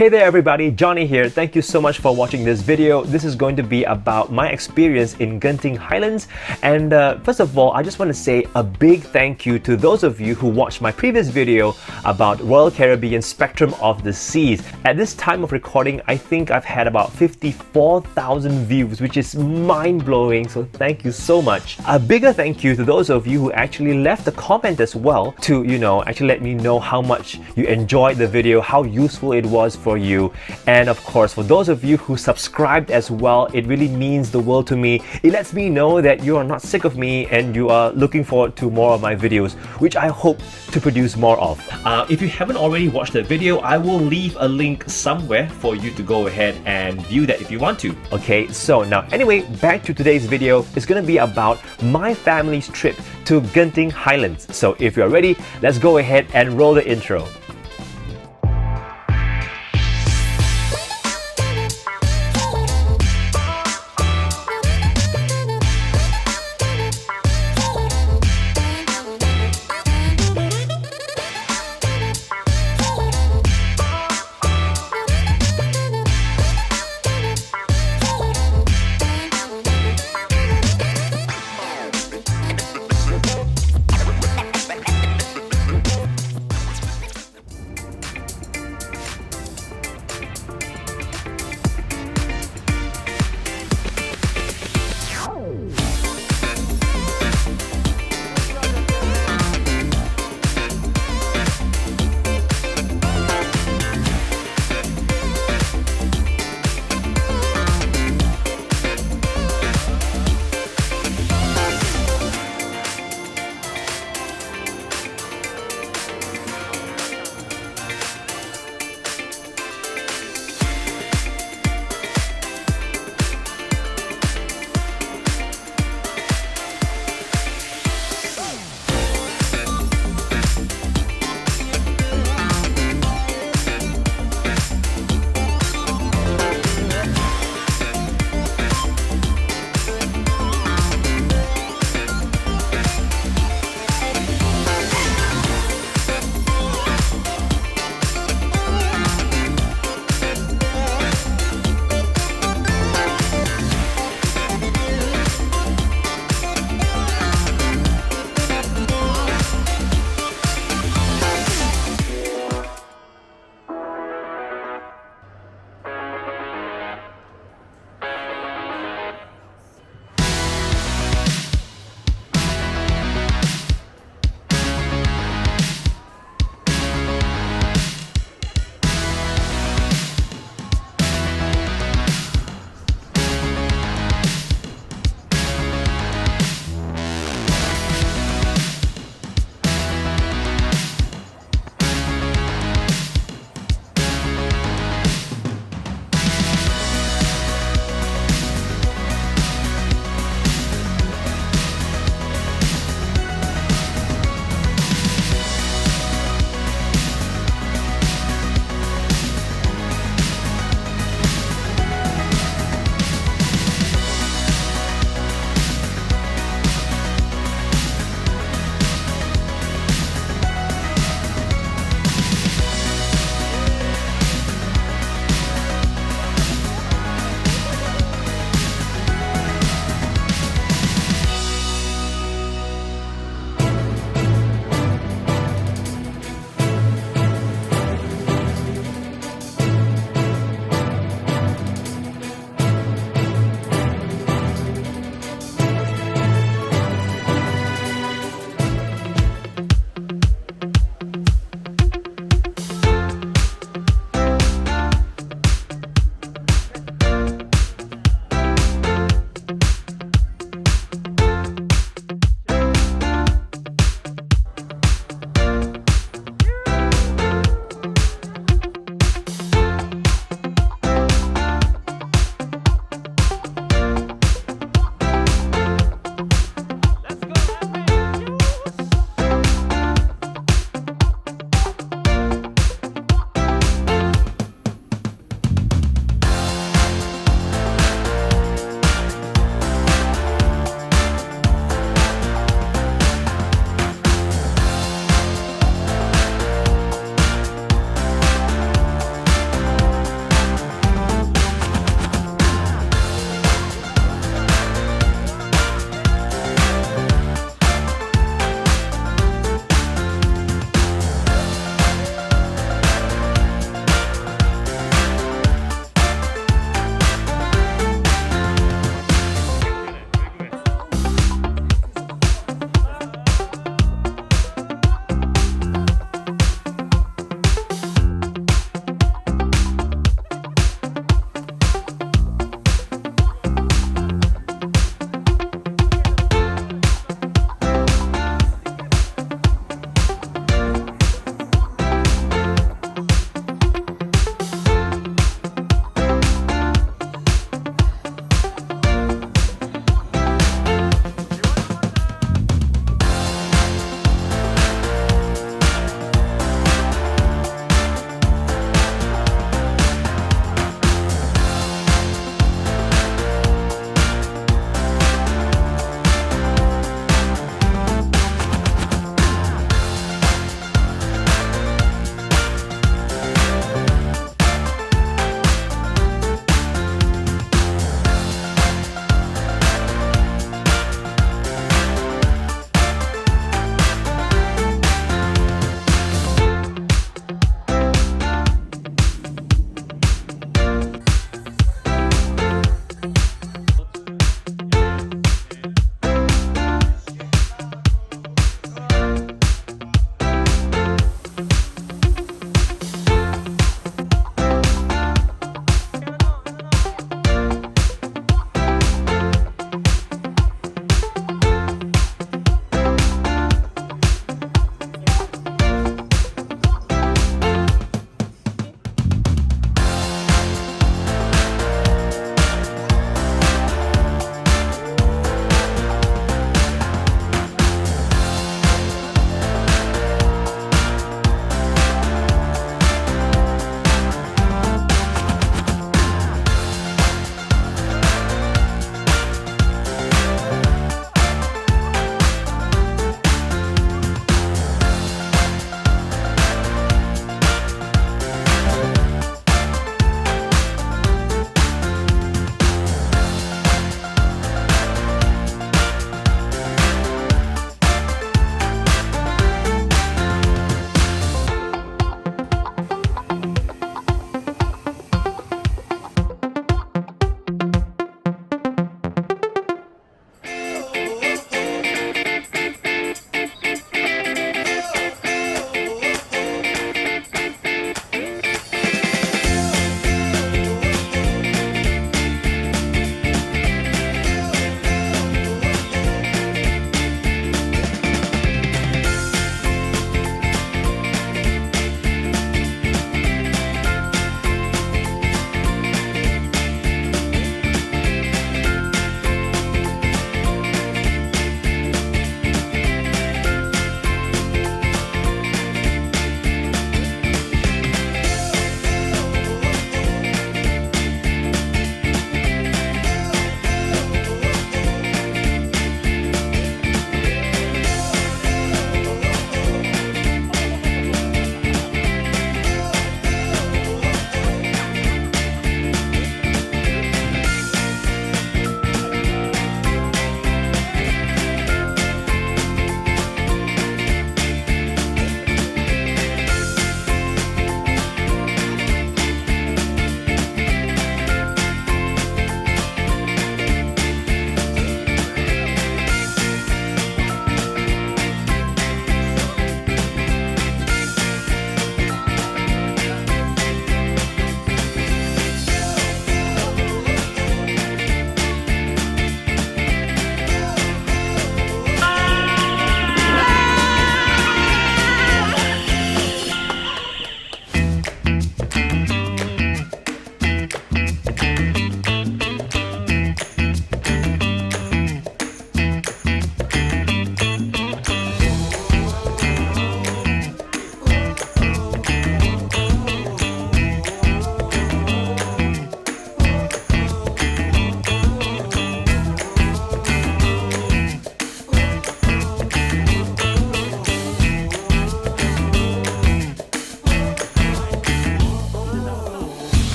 Hey there everybody, Johnny here. Thank you so much for watching this video. This is going to be about my experience in Genting Highlands. And first of all, I just want to say a big thank you to those of you who watched my previous video about Royal Caribbean Spectrum of the Seas. At this time of recording, I think I've had about 54,000 views, which is mind-blowing, so thank you so much. A bigger thank you to those of you who actually left a comment as well to, actually let me know how much you enjoyed the video, how useful it was for you. And of course, for those of you who subscribed as well, it really means the world to me. It lets me know that you are not sick of me and you are looking forward to more of my videos, which I hope to produce more of. If you haven't already watched the video, I will leave a link somewhere for you to go ahead and view that if you want to. Okay, so now anyway, back to today's video. It's going to be about my family's trip to Genting Highlands. So if you're ready, let's go ahead and roll the intro.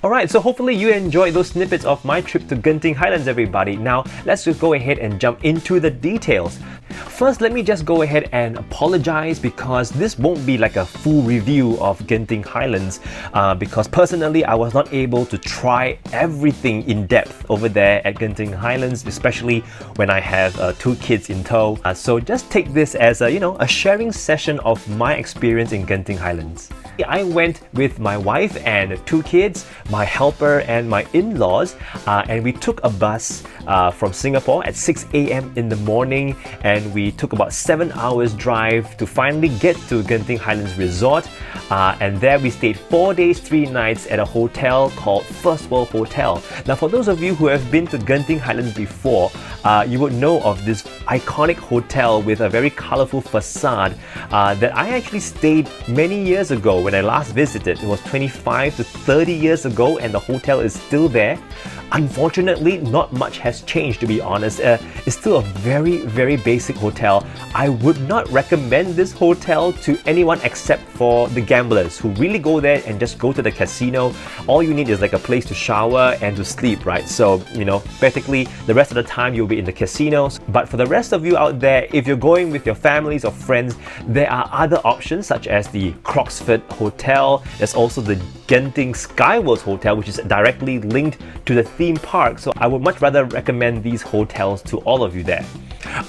Alright, so hopefully you enjoyed those snippets of my trip to Genting Highlands, everybody. Now, let's just go ahead and jump into the details. First, let me just go ahead and apologize because this won't be like a full review of Genting Highlands because personally I was not able to try everything in depth over there at Genting Highlands, especially when I have 2 kids in tow. So just take this as a sharing session of my experience in Genting Highlands. I went with my wife and 2 kids, my helper and my in-laws, and we took a bus from Singapore at 6 a.m. in the morning, and we took about 7 hours drive to finally get to Genting Highlands Resort, and there we stayed 4 days 3 nights at a hotel called First World Hotel. Now, for those of you who have been to Genting Highlands before, you would know of this iconic hotel with a very colorful facade that I actually stayed many years ago when I last visited. It was 25 to 30 years ago, and the hotel is still there. Unfortunately, not much has changed, to be honest. It's still a very, very basic hotel. I would not recommend this hotel to anyone except for the gamblers who really go there and just go to the casino. All you need is like a place to shower and to sleep, right? So, practically the rest of the time you'll be in the casinos. But for the rest of you out there, if you're going with your families or friends, there are other options such as the Croxford Hotel. There's also the Genting SkyWorlds Hotel, which is directly linked to the theme park. So I would much rather recommend these hotels to all of you there.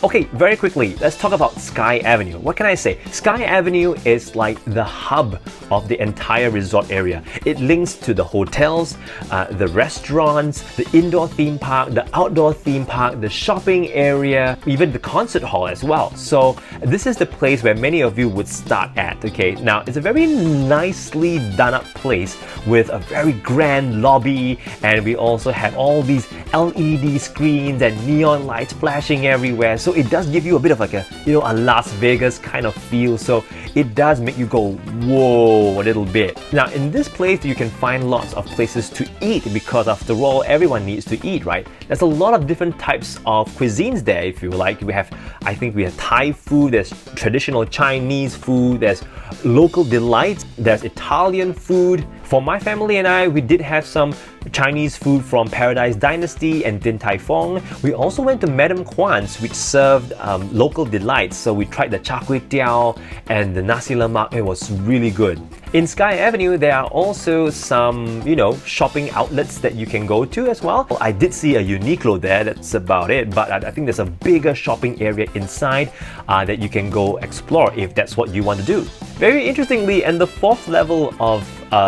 Okay, very quickly, let's talk about Sky Avenue. What can I say? Sky Avenue is like the hub of the entire resort area. It links to the hotels, the restaurants, the indoor theme park, the outdoor theme park, the shopping area, even the concert hall as well. So this is the place where many of you would start at, okay? Now, it's a very nicely done up place with a very grand lobby, and we also have all these LED screens and neon lights flashing everywhere. So it does give you a bit of like a Las Vegas kind of feel. So it does make you go, whoa, a little bit. Now, in this place, you can find lots of places to eat because after all, everyone needs to eat, right? There's a lot of different types of cuisines there, if you like. I think we have Thai food, there's traditional Chinese food, there's local delights, there's Italian food. For my family and I, we did have some Chinese food from Paradise Dynasty and Din Tai Fung. We also went to Madame Kwan's, which served local delights. So we tried the char kway teow and the nasi lemak. It was really good. In Sky Avenue, there are also some, shopping outlets that you can go to as well. I did see a Uniqlo there, that's about it. But I think there's a bigger shopping area inside that you can go explore if that's what you want to do. Very interestingly, in the 4th level of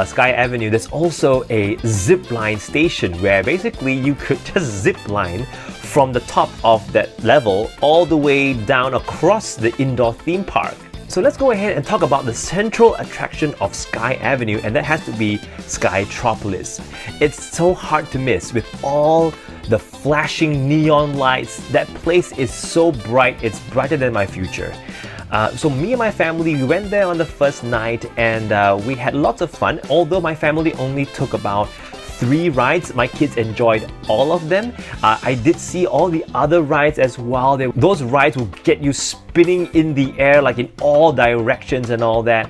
Sky Avenue, there's also a zip line station where basically you could just zip line from the top of that level all the way down across the indoor theme park. So let's go ahead and talk about the central attraction of Sky Avenue, and that has to be Skytropolis. It's so hard to miss with all the flashing neon lights. That place is so bright, it's brighter than my future. So me and my family, we went there on the first night, and we had lots of fun. Although my family only took about 3 rides, my kids enjoyed all of them. I did see all the other rides as well. Those rides will get you spinning in the air like in all directions and all that.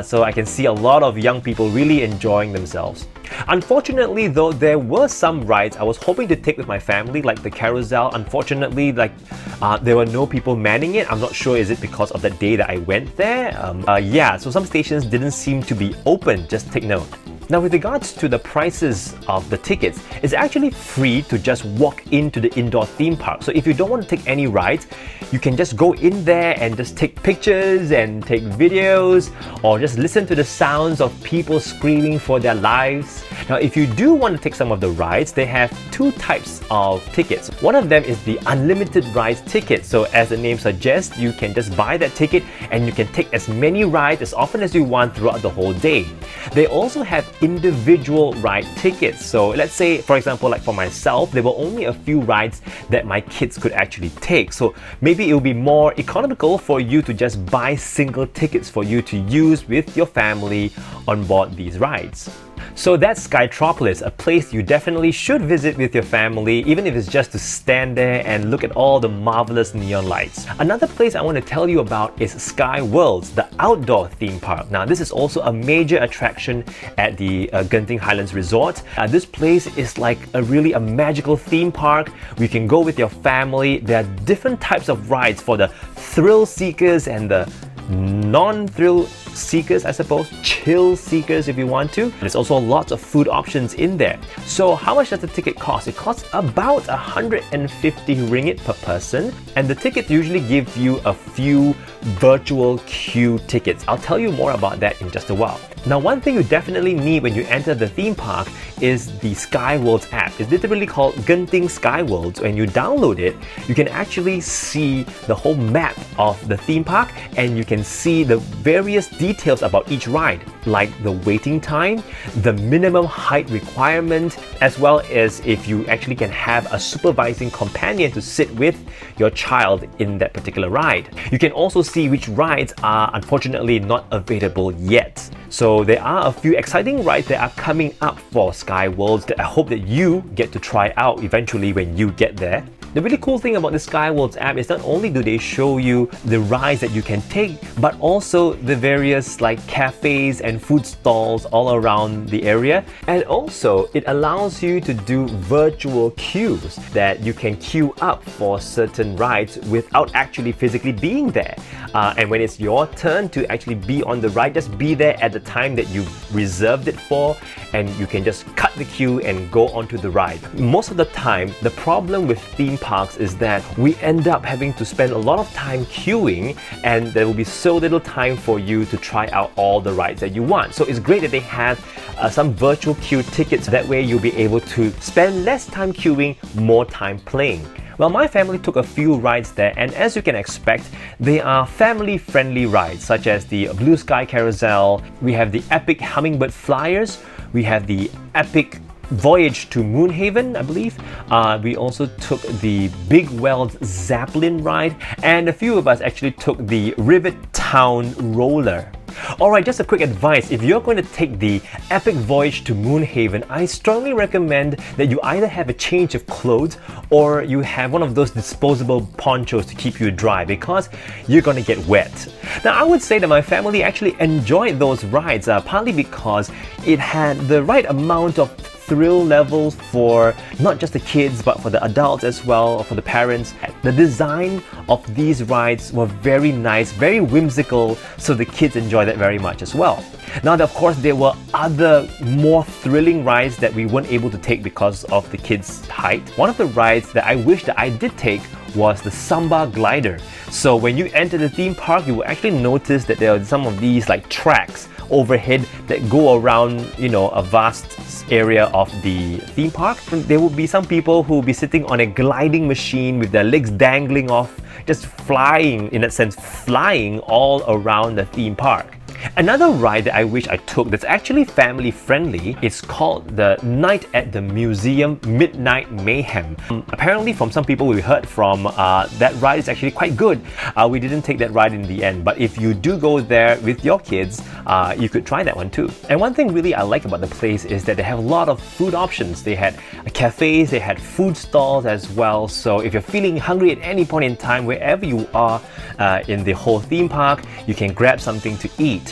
So I can see a lot of young people really enjoying themselves. Unfortunately though, there were some rides I was hoping to take with my family, like the carousel. Unfortunately, there were no people manning it. I'm not sure, is it because of the day that I went there? Yeah, so some stations didn't seem to be open, just take note. Now, with regards to the prices of the tickets, it's actually free to just walk into the indoor theme park. So if you don't want to take any rides, you can just go in there and just take pictures and take videos, or just listen to the sounds of people screaming for their lives. Now, if you do want to take some of the rides, they have 2 types of tickets. One of them is the unlimited rides ticket. So as the name suggests, you can just buy that ticket and you can take as many rides as often as you want throughout the whole day. They also have individual ride tickets. So let's say, for example, like for myself, there were only a few rides that my kids could actually take. So maybe it will be more economical for you to just buy single tickets for you to use with your family on board these rides. So that's Skytropolis, a place you definitely should visit with your family, even if it's just to stand there and look at all the marvelous neon lights. Another place I want to tell you about is SkyWorlds, the outdoor theme park. Now, this is also a major attraction at the Genting Highlands Resort. This place is like a magical theme park. You can go with your family. There are different types of rides for the thrill seekers and the non-thrill seekers, I suppose, chill seekers if you want to. There's also lots of food options in there. So how much does the ticket cost? It costs about 150 ringgit per person, and the ticket usually gives you a few virtual queue tickets. I'll tell you more about that in just a while. Now, one thing you definitely need when you enter the theme park is the SkyWorlds app. It's literally called Genting SkyWorlds. When you download it, you can actually see the whole map of the theme park, and you can see the various details about each ride, like the waiting time, the minimum height requirement, as well as if you actually can have a supervising companion to sit with your child in that particular ride. You can also see which rides are unfortunately not available yet. So there are a few exciting rides that are coming up for SkyWorlds that I hope that you get to try out eventually when you get there. The really cool thing about the SkyWorlds app is not only do they show you the rides that you can take, but also the various like cafes and food stalls all around the area. And also it allows you to do virtual queues that you can queue up for certain rides without actually physically being there. And when it's your turn to actually be on the ride, just be there at the time that you reserved it for, and you can just cut the queue and go onto the ride. Most of the time, the problem with theme parks is that we end up having to spend a lot of time queuing, and there will be so little time for you to try out all the rides that you want. So it's great that they have some virtual queue tickets. That way you'll be able to spend less time queuing, more time playing. Well, my family took a few rides there, and as you can expect, they are family-friendly rides, such as the Blue Sky Carousel, we have the Epic Hummingbird Flyers, we have the Epic Voyage to Moonhaven, I believe. We also took the Big Wells Zeppelin ride, and a few of us actually took the Rivet Town Roller. Alright, just a quick advice. If you're going to take the Epic Voyage to Moonhaven, I strongly recommend that you either have a change of clothes or you have one of those disposable ponchos to keep you dry, because you're going to get wet. Now, I would say that my family actually enjoyed those rides, partly because it had the right amount of thrill levels for not just the kids but for the adults as well, or for the parents. The design of these rides were very nice, very whimsical, so the kids enjoy that very much as well. Now, of course, there were other more thrilling rides that we weren't able to take because of the kids' height. One of the rides that I wish that I did take was the Samba Glider. So when you enter the theme park, you will actually notice that there are some of these like tracks overhead that go around, a vast area of the theme park. There will be some people who will be sitting on a gliding machine with their legs dangling off, just flying, in that sense, flying all around the theme park. Another ride that I wish I took that's actually family friendly is called the Night at the Museum Midnight Mayhem. Apparently from some people we heard from, that ride is actually quite good. We didn't take that ride in the end, but if you do go there with your kids, you could try that one too. And one thing really I like about the place is that they have a lot of food options. They had cafes, they had food stalls as well. So if you're feeling hungry at any point in time, wherever you are in the whole theme park, you can grab something to eat.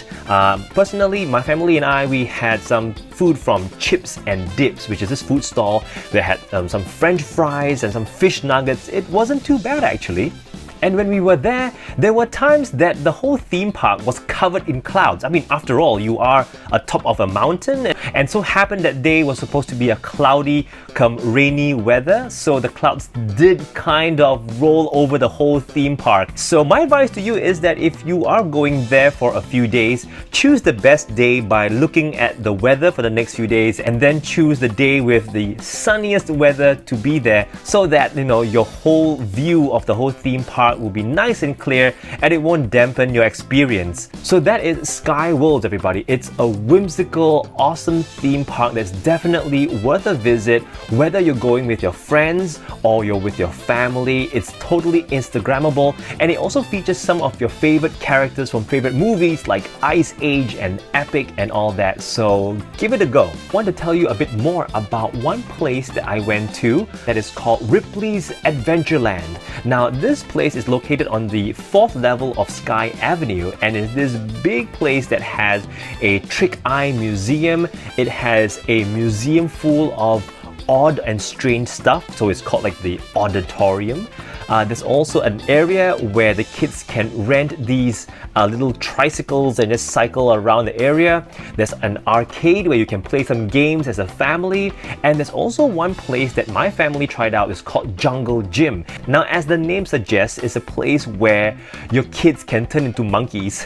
Personally, my family and I, we had some food from Chips and Dips, which is this food stall. They had some French fries and some fish nuggets. It wasn't too bad actually. And when we were there were times that the whole theme park was covered in clouds. I mean, after all, you are atop of a mountain, and so happened that day was supposed to be a cloudy come rainy weather, so the clouds did kind of roll over the whole theme park. So my advice to you is that if you are going there for a few days, choose the best day by looking at the weather for the next few days, and then choose the day with the sunniest weather to be there, so that your whole view of the whole theme park shot will be nice and clear and it won't dampen your experience. So that is SkyWorlds, everybody. It's a whimsical, awesome theme park that's definitely worth a visit, whether you're going with your friends or you're with your family. It's totally Instagrammable, and it also features some of your favorite characters from favorite movies like Ice Age and Epic and all that, so give it a go. I want to tell you a bit more about one place that I went to that is called Ripley's Adventureland. Now this place is located on the 4th level of Sky Avenue, and it's this big place that has a trick eye museum. It has a museum full of odd and strange stuff, so it's called like the auditorium. There's also an area where the kids can rent these little tricycles and just cycle around the area. There's an arcade where you can play some games as a family, and there's also one place that my family tried out. It's called Jungle Gym. Now, as the name suggests, it's a place where your kids can turn into monkeys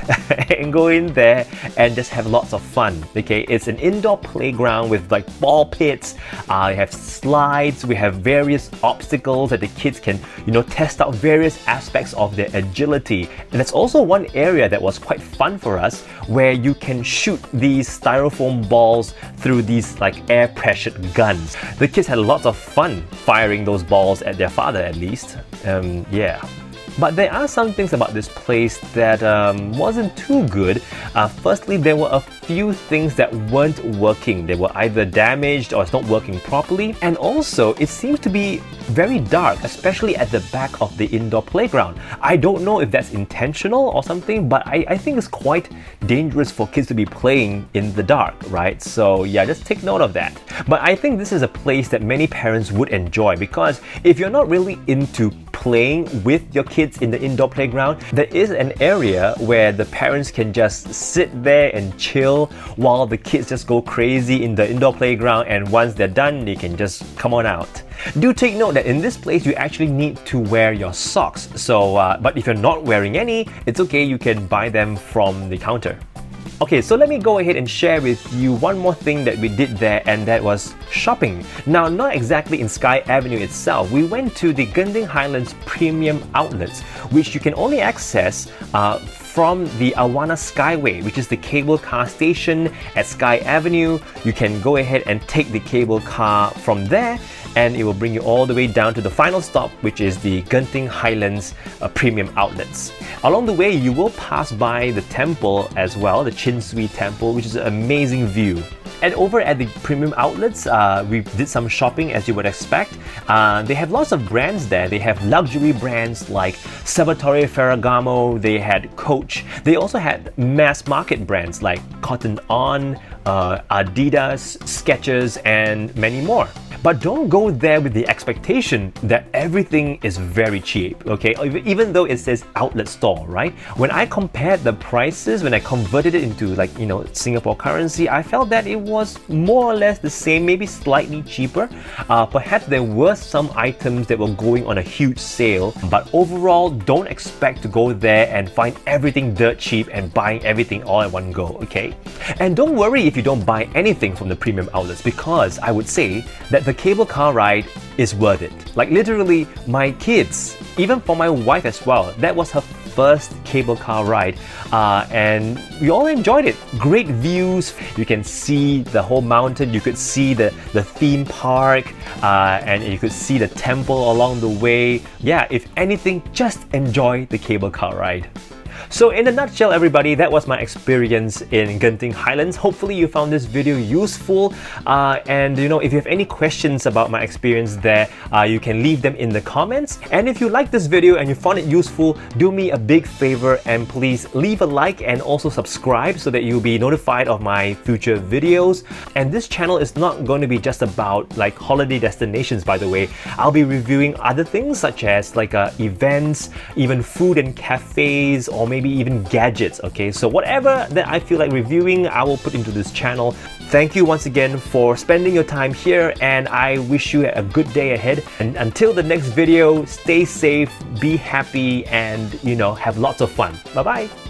and go in there and just have lots of fun. Okay, it's an indoor playground with like ball pits. We have slides. We have various obstacles that the kids can, test out various aspects of their agility. And there's also one area that was quite fun for us where you can shoot these styrofoam balls through these like air pressured guns. The kids had lots of fun firing those balls at their father, at least. Yeah. But there are some things about this place that wasn't too good. Firstly, there were a few things that weren't working. They were either damaged or it's not working properly. And also, it seems to be very dark, especially at the back of the indoor playground. I don't know if that's intentional or something, but I think it's quite dangerous for kids to be playing in the dark, right? So yeah, just take note of that. But I think this is a place that many parents would enjoy, because if you're not really into playing with your kids in the indoor playground, there is an area where the parents can just sit there and chill while the kids just go crazy in the indoor playground, and once they're done, they can just come on out. Do take note that in this place you actually need to wear your socks, so but if you're not wearing any, it's okay, you can buy them from the counter. Okay, so let me go ahead and share with you one more thing that we did there, and that was shopping. Now, not exactly in Sky Avenue itself. We went to the Genting Highlands premium outlets, which you can only access from the Awana Skyway, which is the cable car station at Sky Avenue. You can go ahead and take the cable car from there, and it will bring you all the way down to the final stop, which is the Genting Highlands premium outlets. Along the way, you will pass by the temple as well, the Chin Swee Temple, which is an amazing view. And over at the premium outlets, we did some shopping, as you would expect. They have lots of brands there. They have luxury brands like Salvatore Ferragamo, they had Coach. They also had mass market brands like Cotton On, Adidas, Skechers, and many more. But don't go there with the expectation that everything is very cheap, okay? Even though it says outlet store, right? When I compared the prices, when I converted it into Singapore currency, I felt that it was more or less the same, maybe slightly cheaper. Perhaps there were some items that were going on a huge sale, but overall, don't expect to go there and find everything dirt cheap and buying everything all at one go, okay? And don't worry if you don't buy anything from the premium outlets, because I would say that the cable car ride is worth it. Like literally, my kids, even for my wife as well, that was her first cable car ride, and we all enjoyed it. Great views, you can see the whole mountain, you could see the theme park, and you could see the temple along the way. Yeah, if anything, just enjoy the cable car ride. So in a nutshell, everybody, that was my experience in Genting Highlands. Hopefully you found this video useful, and if you have any questions about my experience there, you can leave them in the comments. And if you like this video and you found it useful, do me a big favor and please leave a like and also subscribe so that you'll be notified of my future videos. And this channel is not going to be just about like holiday destinations, by the way. I'll be reviewing other things such as like events, even food and cafes, or maybe even gadgets, okay? So whatever that I feel like reviewing, I will put into this channel. Thank you once again for spending your time here, and I wish you a good day ahead. And until the next video, stay safe, be happy, and have lots of fun. Bye-bye.